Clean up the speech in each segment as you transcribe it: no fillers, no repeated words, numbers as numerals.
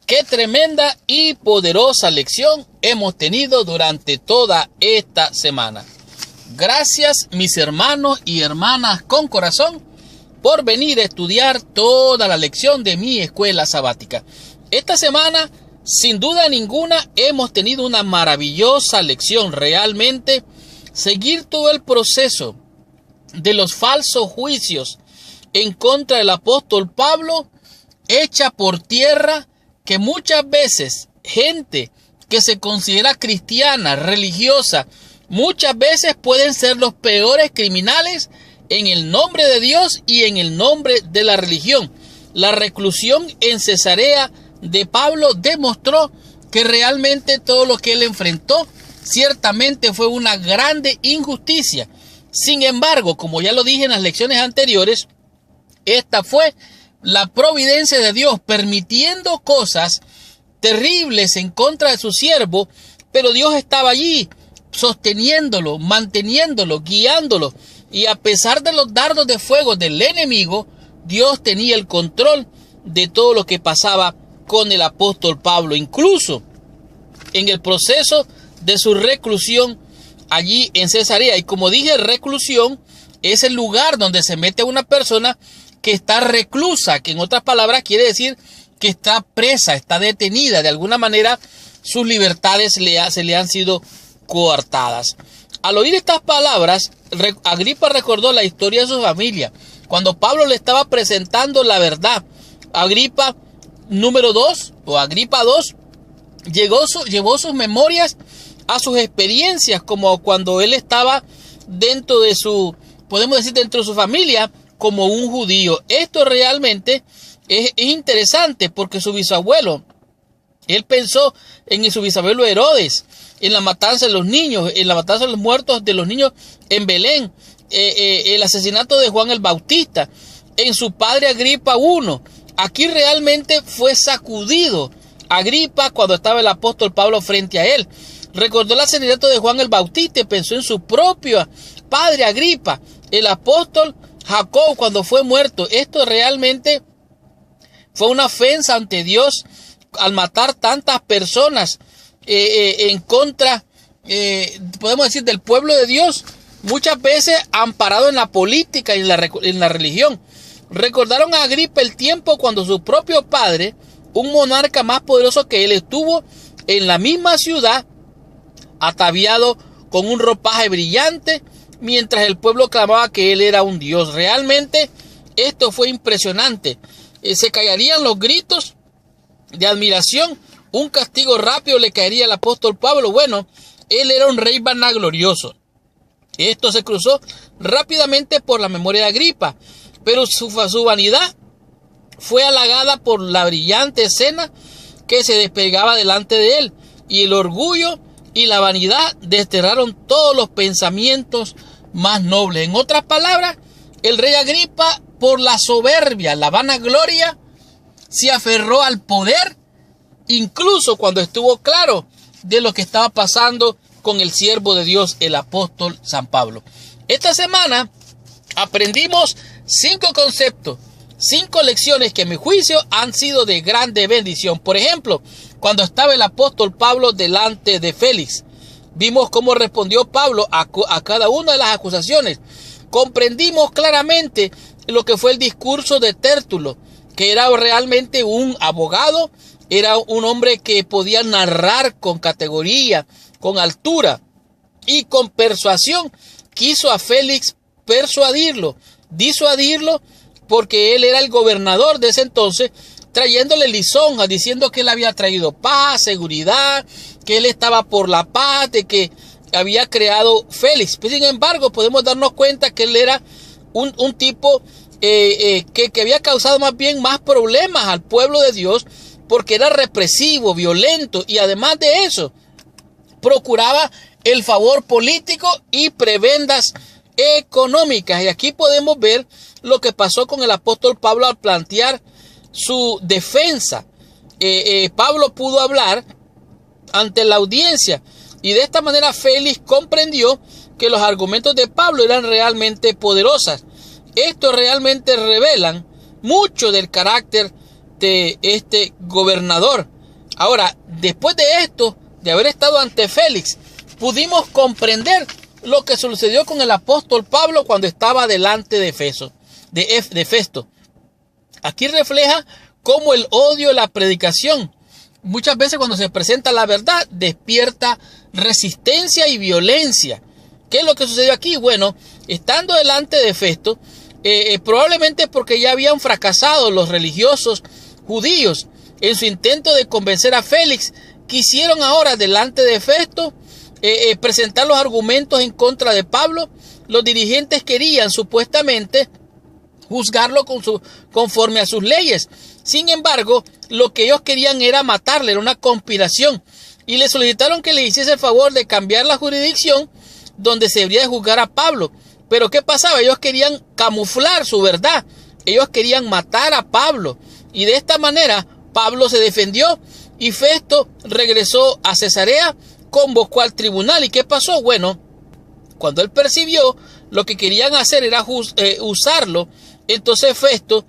Qué tremenda y poderosa lección hemos tenido durante toda esta semana. Gracias, mis hermanos y hermanas con corazón, por venir a estudiar toda la lección de mi escuela sabática. Esta semana, sin duda ninguna, hemos tenido una maravillosa lección. Realmente, seguir todo el proceso de los falsos juicios en contra del apóstol Pablo, echa por tierra que muchas veces gente que se considera cristiana, religiosa, muchas veces pueden ser los peores criminales en el nombre de Dios y en el nombre de la religión. La reclusión en Cesarea de Pablo demostró que realmente todo lo que él enfrentó ciertamente fue una grande injusticia. Sin embargo, como ya lo dije en las lecciones anteriores, esta fue la providencia de Dios permitiendo cosas terribles en contra de su siervo, pero Dios estaba allí sosteniéndolo, manteniéndolo, guiándolo, y a pesar de los dardos de fuego del enemigo, Dios tenía el control de todo lo que pasaba con el apóstol Pablo, incluso en el proceso de su reclusión allí en Cesarea. Y como dije, reclusión es el lugar donde se mete una persona que está reclusa, que en otras palabras quiere decir que está presa, está detenida. De alguna manera sus libertades se le han sido coartadas. Al oír estas palabras, Agripa recordó la historia de su familia. Cuando Pablo le estaba presentando la verdad, Agripa número 2 o Agripa 2 llevó sus memorias a sus experiencias, como cuando él estaba dentro de su, podemos decir, dentro de su familia, como un judío. Esto realmente es interesante porque su bisabuelo, él pensó en su bisabuelo Herodes, en la matanza de los niños, en la matanza de los muertos de los niños en Belén, el asesinato de Juan el Bautista, en su padre Agripa I. Aquí realmente fue sacudido Agripa cuando estaba el apóstol Pablo frente a él. Recordó el asesinato de Juan el Bautista y pensó en su propio padre Agripa, el apóstol Jacob, cuando fue muerto. Esto realmente fue una ofensa ante Dios al matar tantas personas en contra, podemos decir, del pueblo de Dios, muchas veces amparado en la política y en la religión. Recordaron a Agripa el tiempo cuando su propio padre, un monarca más poderoso que él, estuvo en la misma ciudad, ataviado con un ropaje brillante, mientras el pueblo clamaba que él era un dios. Realmente esto fue impresionante. Se callarían los gritos de admiración. Un castigo rápido le caería al apóstol Pablo. Bueno, él era un rey vanaglorioso. Esto se cruzó rápidamente por la memoria de Agripa, pero su vanidad fue halagada por la brillante escena que se despegaba delante de él, y el orgullo y la vanidad desterraron todos los pensamientos más nobles. En otras palabras, el rey Agripa, por la soberbia, la vanagloria, se aferró al poder, incluso cuando estuvo claro de lo que estaba pasando con el siervo de Dios, el apóstol San Pablo. Esta semana aprendimos 5 conceptos, 5 lecciones que a mi juicio han sido de grande bendición. Por ejemplo, cuando estaba el apóstol Pablo delante de Félix, vimos cómo respondió Pablo a cada una de las acusaciones. Comprendimos claramente lo que fue el discurso de Tértulo, que era realmente un abogado, era un hombre que podía narrar con categoría, con altura y con persuasión. Quiso a Félix disuadirlo, porque él era el gobernador de ese entonces, trayéndole lisonjas, diciendo que él había traído paz, seguridad, que él estaba por la paz, de que había creado Félix. Sin embargo, podemos darnos cuenta que él era un tipo que había causado más problemas al pueblo de Dios, porque era represivo, violento, y además de eso, procuraba el favor político y prebendas económicas. Y aquí podemos ver lo que pasó con el apóstol Pablo al plantear su defensa. Pablo pudo hablar ante la audiencia, y de esta manera Félix comprendió que los argumentos de Pablo eran realmente poderosas. Estos realmente revelan mucho del carácter de este gobernador. Ahora, después de esto, de haber estado ante Félix, pudimos comprender lo que sucedió con el apóstol Pablo cuando estaba delante de Festo. Aquí refleja cómo el odio de la predicación, muchas veces cuando se presenta la verdad, despierta resistencia y violencia. ¿Qué es lo que sucedió aquí? Bueno, estando delante de Festo, probablemente porque ya habían fracasado los religiosos judíos en su intento de convencer a Félix, quisieron ahora delante de Festo presentar los argumentos en contra de Pablo. Los dirigentes querían supuestamente juzgarlo conforme a sus leyes. Sin embargo, lo que ellos querían era matarle, era una conspiración. Y le solicitaron que le hiciese el favor de cambiar la jurisdicción donde se debería de juzgar a Pablo. Pero ¿qué pasaba? Ellos querían camuflar su verdad. Ellos querían matar a Pablo. Y de esta manera, Pablo se defendió y Festo regresó a Cesarea, convocó al tribunal. ¿Y qué pasó? Bueno, cuando él percibió lo que querían hacer era usarlo, entonces Festo,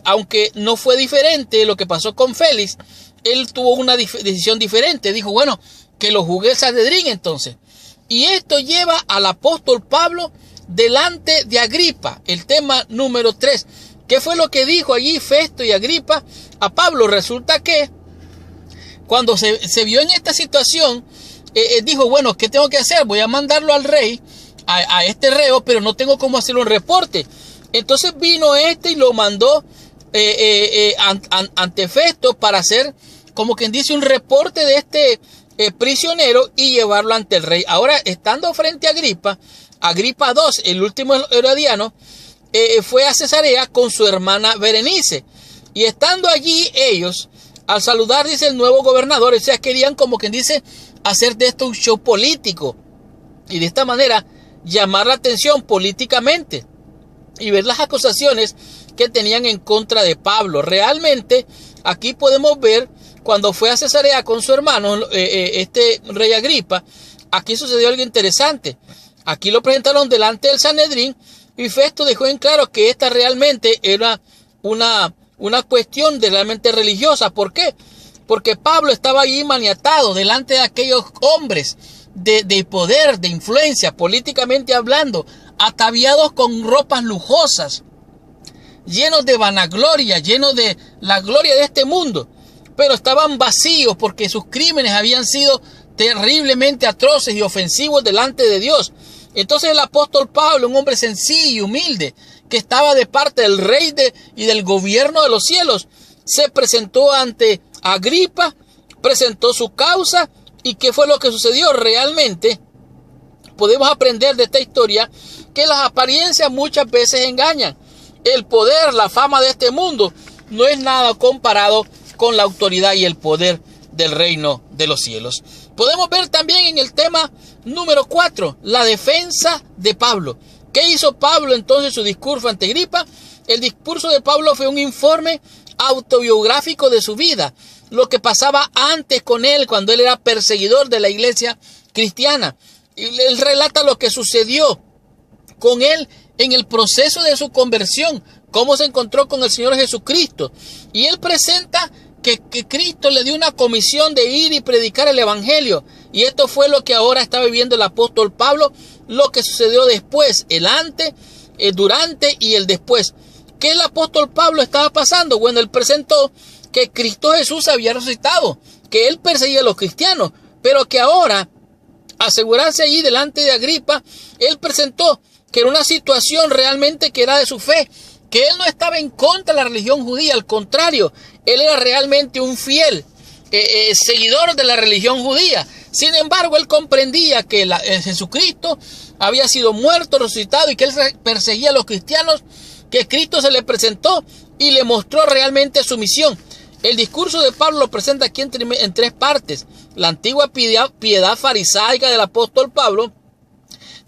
aunque no fue diferente de lo que pasó con Félix, él tuvo una decisión diferente. Dijo, bueno, que lo juzgue el Sanedrín entonces. Y esto lleva al apóstol Pablo delante de Agripa. El tema número 3. ¿Qué fue lo que dijo allí Festo y Agripa a Pablo? Resulta que cuando se vio en esta situación, dijo, bueno, ¿qué tengo que hacer? Voy a mandarlo al rey, a este reo, pero no tengo cómo hacerle un reporte. Entonces vino y lo mandó ante Festo para hacer, como quien dice, un reporte de este prisionero y llevarlo ante el rey. Ahora, estando frente a Agripa II, el último herodiano, fue a Cesarea con su hermana Berenice. Y estando allí ellos, al saludar, dice, el nuevo gobernador, o sea, querían, como quien dice, hacer de esto un show político. Y de esta manera, llamar la atención políticamente y ver las acusaciones que tenían en contra de Pablo. Realmente, aquí podemos ver, cuando fue a Cesarea con su hermano, este rey Agripa, aquí sucedió algo interesante. Aquí lo presentaron delante del Sanedrín y Festo dejó en claro que esta realmente era una cuestión de realmente religiosa. ¿Por qué? Porque Pablo estaba allí maniatado delante de aquellos hombres de poder, de influencia, políticamente hablando, ataviados con ropas lujosas, llenos de vanagloria, llenos de la gloria de este mundo, pero estaban vacíos porque sus crímenes habían sido terriblemente atroces y ofensivos delante de Dios. Entonces el apóstol Pablo, un hombre sencillo y humilde, que estaba de parte del rey y del gobierno de los cielos, se presentó ante Agripa, presentó su causa. ¿Y qué fue lo que sucedió? Realmente podemos aprender de esta historia que las apariencias muchas veces engañan. El poder, la fama de este mundo no es nada comparado con la autoridad y el poder del reino de los cielos. Podemos ver también en el tema número 4, la defensa de Pablo. ¿Qué hizo Pablo entonces en su discurso ante Agripa? El discurso de Pablo fue un informe autobiográfico de su vida, lo que pasaba antes con él cuando él era perseguidor de la iglesia cristiana. Y él relata lo que sucedió con él en el proceso de su conversión, cómo se encontró con el Señor Jesucristo. Y él presenta que Cristo le dio una comisión de ir y predicar el evangelio. Y esto fue lo que ahora está viviendo el apóstol Pablo, lo que sucedió después, el antes, el durante y el después. ¿Qué el apóstol Pablo estaba pasando? Bueno, él presentó que Cristo Jesús había resucitado, que él perseguía a los cristianos, pero que ahora, asegurarse allí delante de Agripa, él presentó que era una situación realmente que era de su fe, que él no estaba en contra de la religión judía, al contrario, él era realmente un fiel seguidor de la religión judía. Sin embargo, él comprendía que Jesucristo había sido muerto, resucitado y que él perseguía a los cristianos, que Cristo se le presentó y le mostró realmente su misión. El discurso de Pablo lo presenta aquí en 3 partes. La antigua piedad farisaica del apóstol Pablo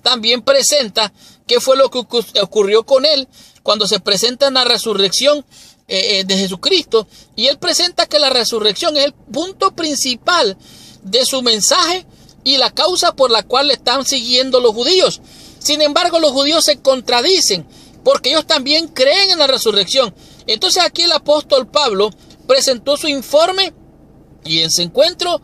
también presenta qué fue lo que ocurrió con él cuando se presenta en la resurrección de Jesucristo. Y él presenta que la resurrección es el punto principal de su mensaje y la causa por la cual le están siguiendo los judíos. Sin embargo, los judíos se contradicen porque ellos también creen en la resurrección. Entonces aquí el apóstol Pablo presentó su informe Y en ese encuentro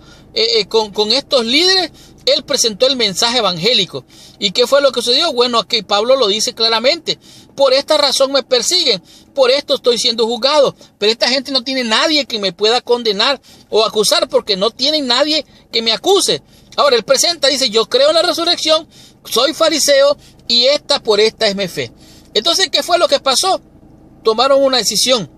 con estos líderes, él presentó el mensaje evangélico. ¿Y qué fue lo que sucedió? Bueno, aquí Pablo lo dice claramente. Por esta razón me persiguen, por esto estoy siendo juzgado. Pero esta gente no tiene nadie que me pueda condenar o acusar, porque no tienen nadie que me acuse. Ahora él presenta, dice, yo creo en la resurrección, soy fariseo y por esta es mi fe. Entonces, ¿qué fue lo que pasó? Tomaron una decisión.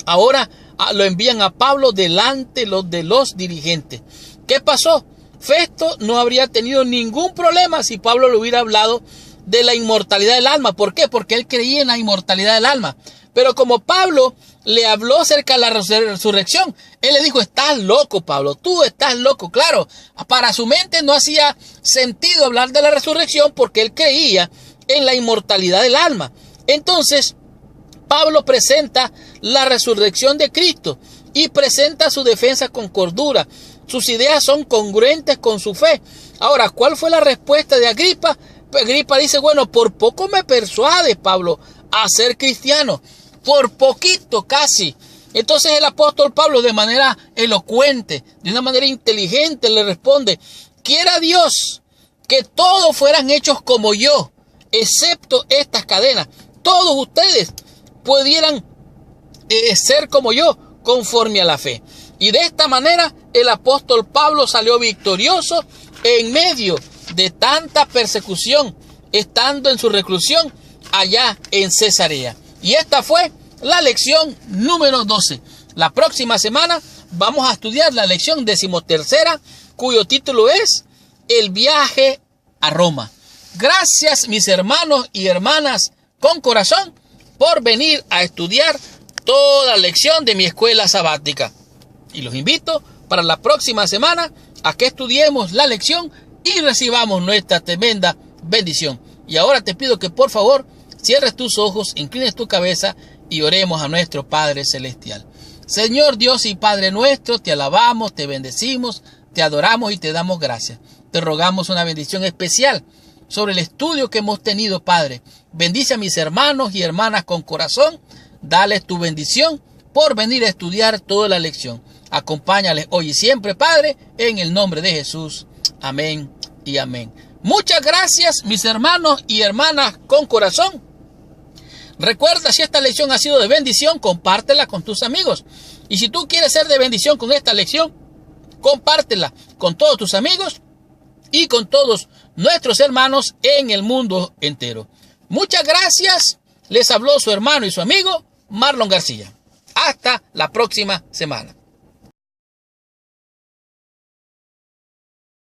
Ahora lo envían a Pablo delante de los dirigentes. ¿Qué pasó? Festo no habría tenido ningún problema si Pablo le hubiera hablado de la inmortalidad del alma. ¿Por qué? Porque él creía en la inmortalidad del alma. Pero como Pablo le habló acerca de la resurrección, él le dijo, estás loco, Pablo, tú estás loco. Claro, para su mente no hacía sentido hablar de la resurrección porque él creía en la inmortalidad del alma. Entonces, Pablo presenta la resurrección de Cristo y presenta su defensa con cordura. Sus ideas son congruentes con su fe. Ahora, ¿cuál fue la respuesta de Agripa? Agripa dice, bueno, por poco me persuades, Pablo, a ser cristiano. Por poquito casi. Entonces el apóstol Pablo, de manera elocuente, de una manera inteligente, le responde, quiera Dios que todos fueran hechos como yo, excepto estas cadenas. Todos ustedes pudieran ser como yo, conforme a la fe. Y de esta manera el apóstol Pablo salió victorioso en medio de tanta persecución, estando en su reclusión allá en Cesarea. Y esta fue la lección número 12. La próxima semana vamos a estudiar la lección 13ª, cuyo título es El viaje a Roma. Gracias, mis hermanos y hermanas con corazón, por venir a estudiar toda la lección de mi escuela sabática. Y los invito para la próxima semana a que estudiemos la lección y recibamos nuestra tremenda bendición. Y ahora te pido que por favor cierres tus ojos, inclines tu cabeza y oremos a nuestro Padre Celestial. Señor Dios y Padre nuestro, te alabamos, te bendecimos, te adoramos y te damos gracias. Te rogamos una bendición especial sobre el estudio que hemos tenido, Padre. Bendice a mis hermanos y hermanas con corazón. Dales tu bendición por venir a estudiar toda la lección. Acompáñales hoy y siempre, Padre, en el nombre de Jesús. Amén y amén. Muchas gracias, mis hermanos y hermanas con corazón. Recuerda, si esta lección ha sido de bendición, compártela con tus amigos. Y si tú quieres ser de bendición con esta lección, compártela con todos tus amigos y con todos nuestros hermanos en el mundo entero. Muchas gracias. Les habló su hermano y su amigo Marlon García. Hasta la próxima semana.